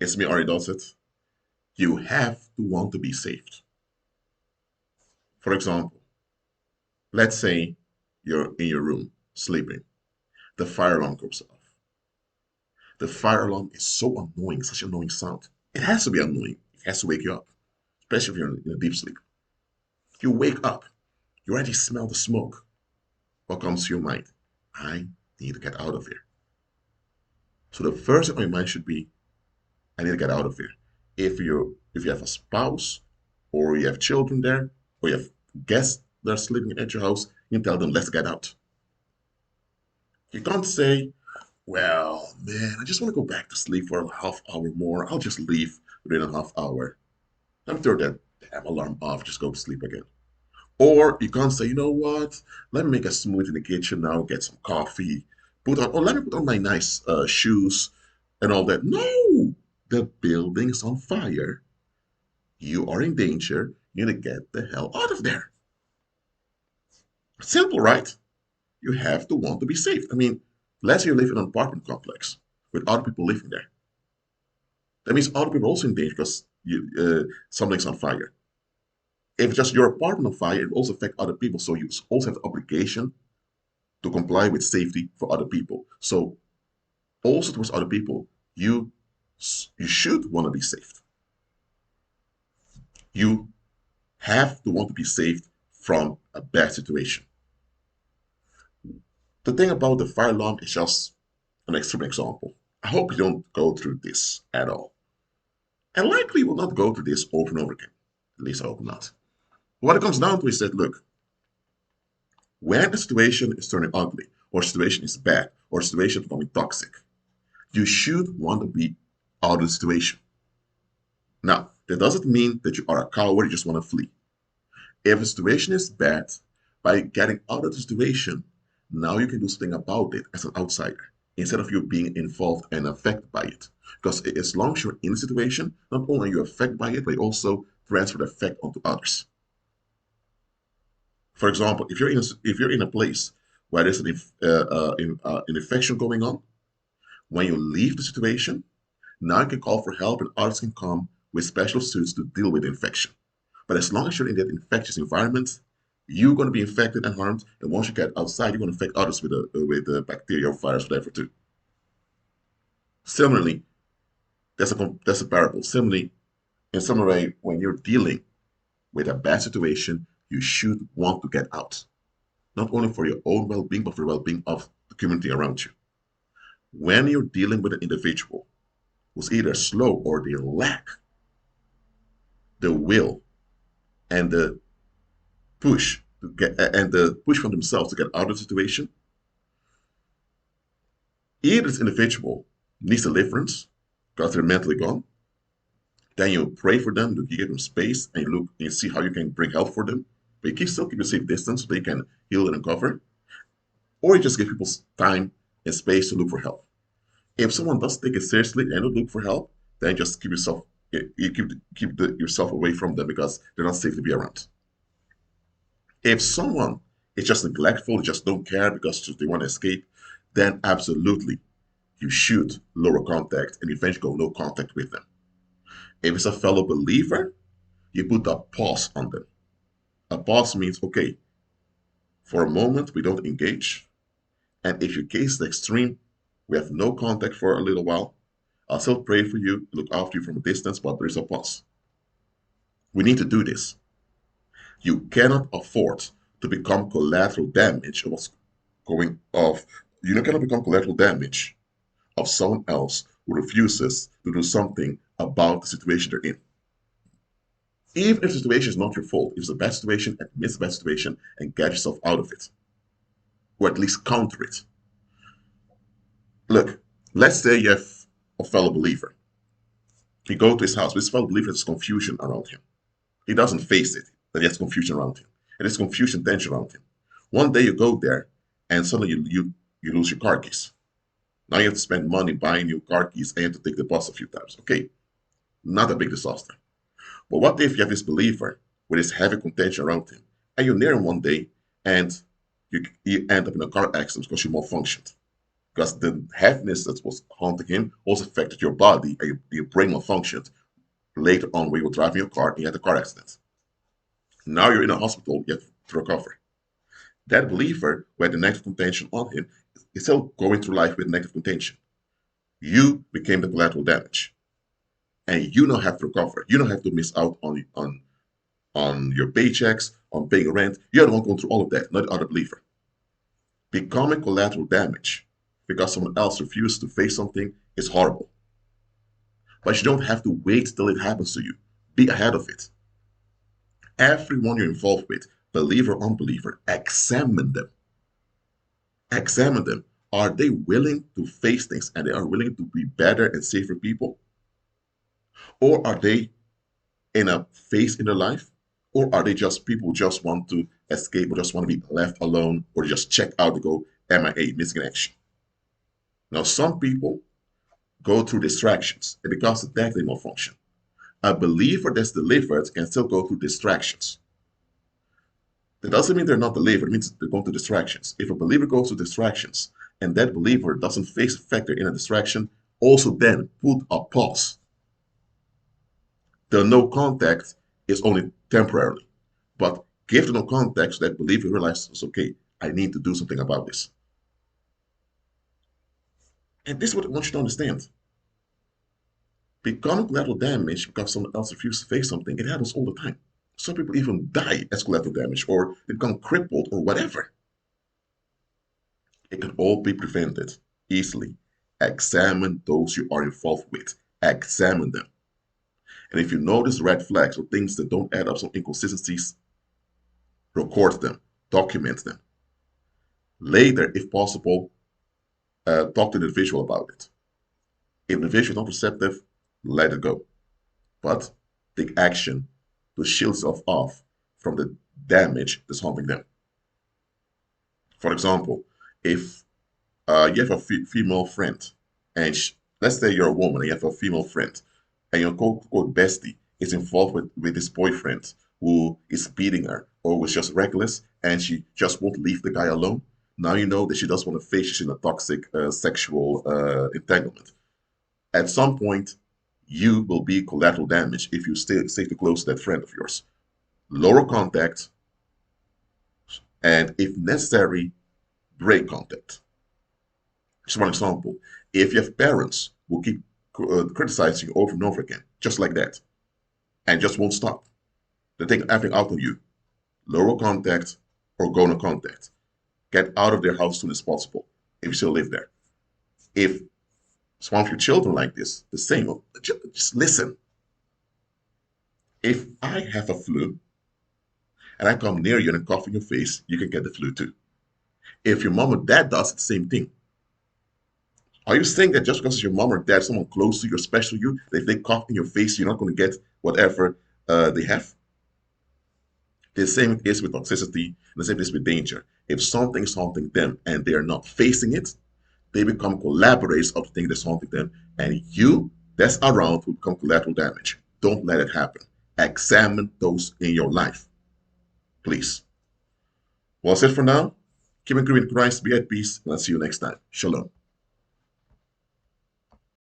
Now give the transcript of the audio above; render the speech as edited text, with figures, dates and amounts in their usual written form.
It's me already does it. You have to want to be saved. For example, let's say you're in your room sleeping. The fire alarm goes off. The fire alarm is so annoying, such an annoying sound. It has to be annoying. It has to wake you up, especially if you're in a deep sleep. You wake up. You already smell the smoke. What comes to your mind? I need to get out of here. So the first thing on your mind should be, I need to get out of here. If you have a spouse or you have children there or you have guests that are sleeping at your house, you can tell them, let's get out. You can't say, well, man, I just want to go back to sleep for a half hour more. I'll just leave within a half hour. I'm throw that damn alarm off, just go to sleep again. Or you can't say, you know what? Let me make a smoothie in the kitchen now, get some coffee, let me put on my nice shoes and all that. No, the building's on fire. You are in danger. You need to get the hell out of there. Simple, right? You have to want to be safe. I mean, let's say you live in an apartment complex with other people living there. That means other people are also in danger because something's on fire. If it's just your apartment on fire, it will also affect other people. So you also have the obligation to comply with safety for other people. So also towards other people, you you should want to be saved. You have to want to be saved from a bad situation. The thing about the fire alarm is just an extreme example. I hope you don't go through this at all. And likely will not go through this over and over again. At least I hope not. What it comes down to is that, look, when a situation is turning ugly, or a situation is bad, or a situation is becoming toxic, you should want to be out of the situation. Now, that doesn't mean that you are a coward, you just want to flee. If a situation is bad, by getting out of the situation, now you can do something about it as an outsider, instead of you being involved and affected by it. Because as long as you're in the situation, not only are you affected by it, but you also transfer the effect onto others. For example, if you're in a place where there's an infection going on, when you leave the situation, now you can call for help and others can come with special suits to deal with the infection. But as long as you're in that infectious environment, you're going to be infected and harmed. And once you get outside, you're going to affect others with the bacteria or virus, whatever, too. Similarly, that's a parable. Similarly, in some way, when you're dealing with a bad situation, you should want to get out, not only for your own well-being, but for the well-being of the community around you. When you're dealing with an individual who's either slow or they lack the will and the push from themselves to get out of the situation, either this individual needs deliverance because they're mentally gone, then you pray for them, you give them space, and you look and you see how you can bring help for them, but you still keep a safe distance so they can heal and recover, or you just give people time and space to look for help. If someone does take it seriously and don't look for help, then just keep yourself away from them because they're not safe to be around. If someone is just neglectful, just don't care because they want to escape, then absolutely you should lower contact and eventually go no contact with them. If it's a fellow believer, you put a pause on them. A pause means, okay, for a moment we don't engage, and if your case is extreme, we have no contact for a little while. I'll still pray for you, look after you from a distance, but there's a pause. We need to do this. You cannot afford to become collateral damage of what's going off. You cannot become collateral damage of someone else who refuses to do something about the situation they're in. Even if the situation is not your fault, if it's a bad situation, admit it's a bad situation and get yourself out of it. Or at least counter it. Look, let's say you have a fellow believer. You go to his house, this fellow believer has confusion around him. He doesn't face it, that he has confusion around him. And there's confusion, tension around him. One day you go there and suddenly you lose your car keys. Now you have to spend money buying new car keys and you have to take the bus a few times. Okay, not a big disaster. But what if you have this believer with this heavy contention around him, and you're near him one day, and you end up in a car accident because you malfunctioned? because the heaviness that was haunting him also affected your body and your brain malfunctioned later on when you were driving your car and you had a car accident. Now you're in a hospital, you have to recover. That believer who had the negative contention on him is still going through life with negative contention. You became the collateral damage. And you don't have to recover. You don't have to miss out on your paychecks, on paying rent. You're the one going through all of that, not the other believer. Becoming collateral damage because someone else refuses to face something is horrible. But you don't have to wait till it happens to you. Be ahead of it. Everyone you're involved with, believer or unbeliever, examine them. Examine them. Are they willing to face things and they are willing to be better and safer people? Or are they in a phase in their life? Or are they just people who just want to escape or just want to be left alone or just check out to go MIA, missing in action? Now, some people go through distractions and because of that they malfunction. A believer that's delivered can still go through distractions. That doesn't mean they're not delivered, it means they're going through distractions. If a believer goes through distractions and that believer doesn't face a factor in a distraction, also then put a pause. The no contact is only temporarily, but give the no contact so that believer realizes, okay, I need to do something about this. And this is what I want you to understand. Becoming collateral damage because someone else refuses to face something, it happens all the time. Some people even die as collateral damage or they become crippled or whatever. It can all be prevented easily. Examine those you are involved with. Examine them. And if you notice red flags or things that don't add up, some inconsistencies, record them, document them. Later, if possible, talk to the individual about it. If the individual is not receptive, let it go. But take action to shield yourself off from the damage that's haunting them. For example, if you have a female friend, and let's say you're a woman and you have a female friend, and your quote bestie is involved with this boyfriend who is beating her or was just reckless and she just won't leave the guy alone. Now you know that she doesn't want to face she's in a toxic sexual entanglement. At some point, you will be collateral damage if you stay too close to that friend of yours. Lower contact, and if necessary, break contact. Just one example. If you have parents who keep criticizing you over and over again, just like that, and just won't stop, they take everything out on you. Lower contact or go no contact. Get out of their house as soon as possible if you still live there. If it's one of your children like this, the same, just listen. If I have a flu and I come near you and cough in your face, you can get the flu too. If your mom or dad does, it's the same thing. Are you saying that just because it's your mom or dad, someone close to you or special to you, that if they cough in your face, you're not going to get whatever they have? The same is with toxicity, the same is with danger. If something is haunting them and they are not facing it, they become collaborators of the thing that's haunting them, and you that's around will become collateral damage. Don't let it happen. Examine those in your life, please. Well, that's it for now. Keep agreeing with Christ, be at peace, and I'll see you next time. Shalom.